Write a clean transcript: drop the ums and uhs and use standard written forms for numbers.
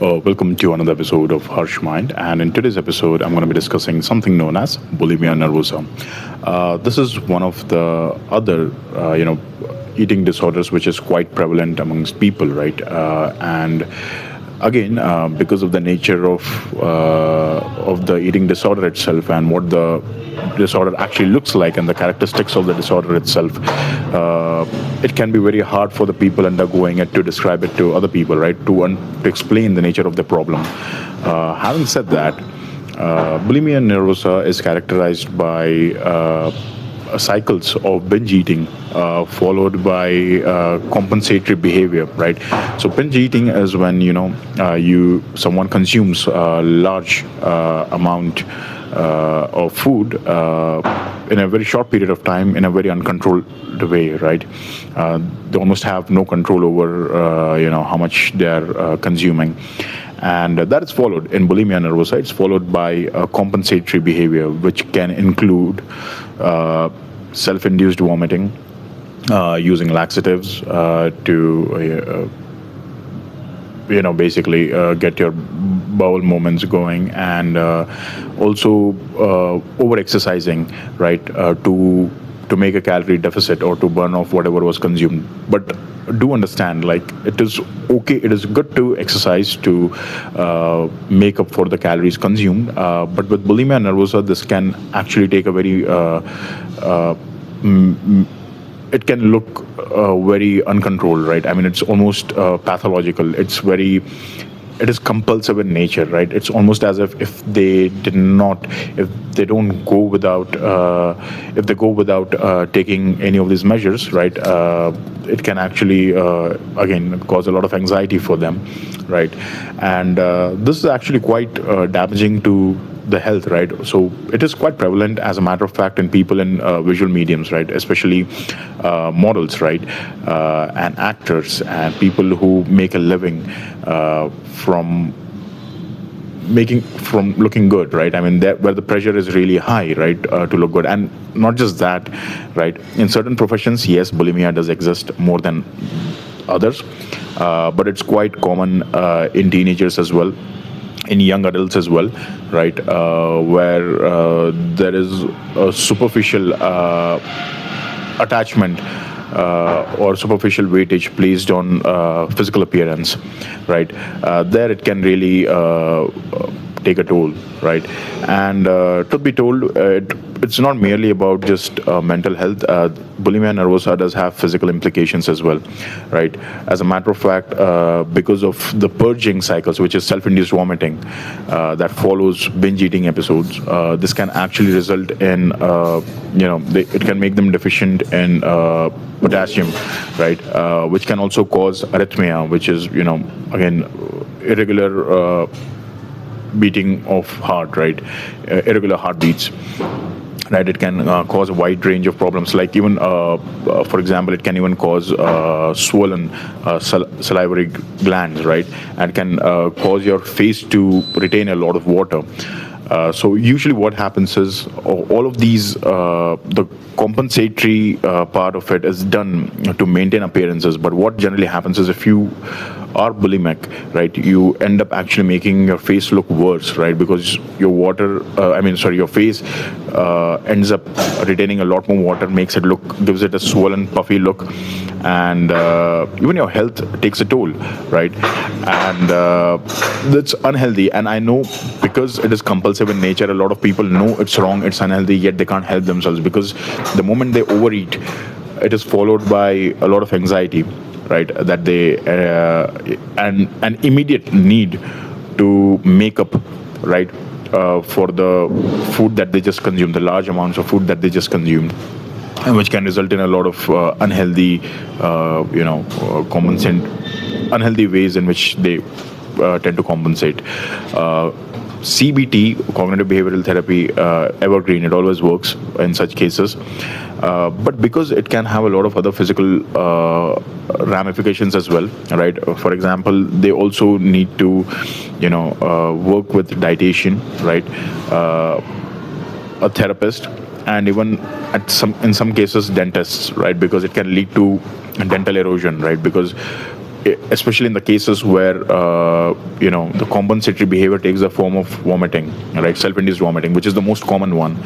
Welcome to another episode of Harsh Mind. And in today's episode, I'm going to be discussing something known as Bulimia Nervosa. This is one of the other, eating disorders which is quite prevalent amongst people, right? And again, because of the nature of the eating disorder itself and what the disorder actually looks like and the characteristics of the disorder itself, it can be very hard for the people undergoing it to describe it to other people, right? To explain the nature of the problem. Having said that, bulimia nervosa is characterized by cycles of binge eating followed by compensatory behavior, right? So binge eating is when you someone consumes a large amount of food in a very short period of time in a very uncontrolled way, right? They almost have no control over how much they are consuming. And that is followed in bulimia nervosa. It's followed by compensatory behavior, which can include self-induced vomiting, using laxatives to basically get your bowel movements going, and also over exercising, right? To make a calorie deficit or to burn off whatever was consumed. But do understand, like, it is okay, it is good to exercise to make up for the calories consumed, but with bulimia nervosa this can actually take a very it can look very uncontrolled, right? I mean, it's almost pathological. It is compulsive in nature, right? It's almost as if they did not, if they don't go without, if they go without taking any of these measures, right? It can actually, again, cause a lot of anxiety for them, right? And this is actually quite damaging to the health, right? So it is quite prevalent, as a matter of fact, in people in visual mediums, right? Especially models, right? And actors and people who make a living from looking good, right? I mean, where the pressure is really high, right? To look good. And not just that, right? In certain professions, yes, bulimia does exist more than others, but it's quite common in teenagers as well, in young adults as well, right? Where there is a superficial attachment or superficial weightage placed on physical appearance, right? There it can really take a toll, right? And to be told, it's not merely about just mental health. Bulimia nervosa does have physical implications as well, right? As a matter of fact, because of the purging cycles, which is self-induced vomiting, that follows binge eating episodes, this can actually result in, it can make them deficient in potassium, right? Which can also cause arrhythmia, which is, again, irregular beating of heart, right? Irregular heartbeats, right? It can cause a wide range of problems, like even, for example, it can even cause swollen salivary glands, right? And can cause your face to retain a lot of water. So usually what happens is all of these, the compensatory part of it is done to maintain appearances. But what generally happens is, if you are bulimic, right, you end up actually making your face look worse, right? Because your face ends up retaining a lot more water, gives it a swollen, puffy look, and even your health takes a toll, right? And that's unhealthy. And I know, because it is compulsive in nature, a lot of people know it's wrong, it's unhealthy, yet they can't help themselves, because the moment they overeat, it is followed by a lot of anxiety, right? That they and an immediate need to make up, right, for the food that they just consumed, the large amounts of food that they just consumed, and which can result in a lot of unhealthy, unhealthy ways in which they tend to compensate. CBT, cognitive behavioral therapy, evergreen, it always works in such cases. But because it can have a lot of other physical ramifications as well, right? For example, they also need to, work with dietitian, right? A therapist, and even in some cases dentists, right? Because it can lead to dental erosion, right? Because especially in the cases where the compensatory behavior takes the form of vomiting, right? Self-induced vomiting, which is the most common one.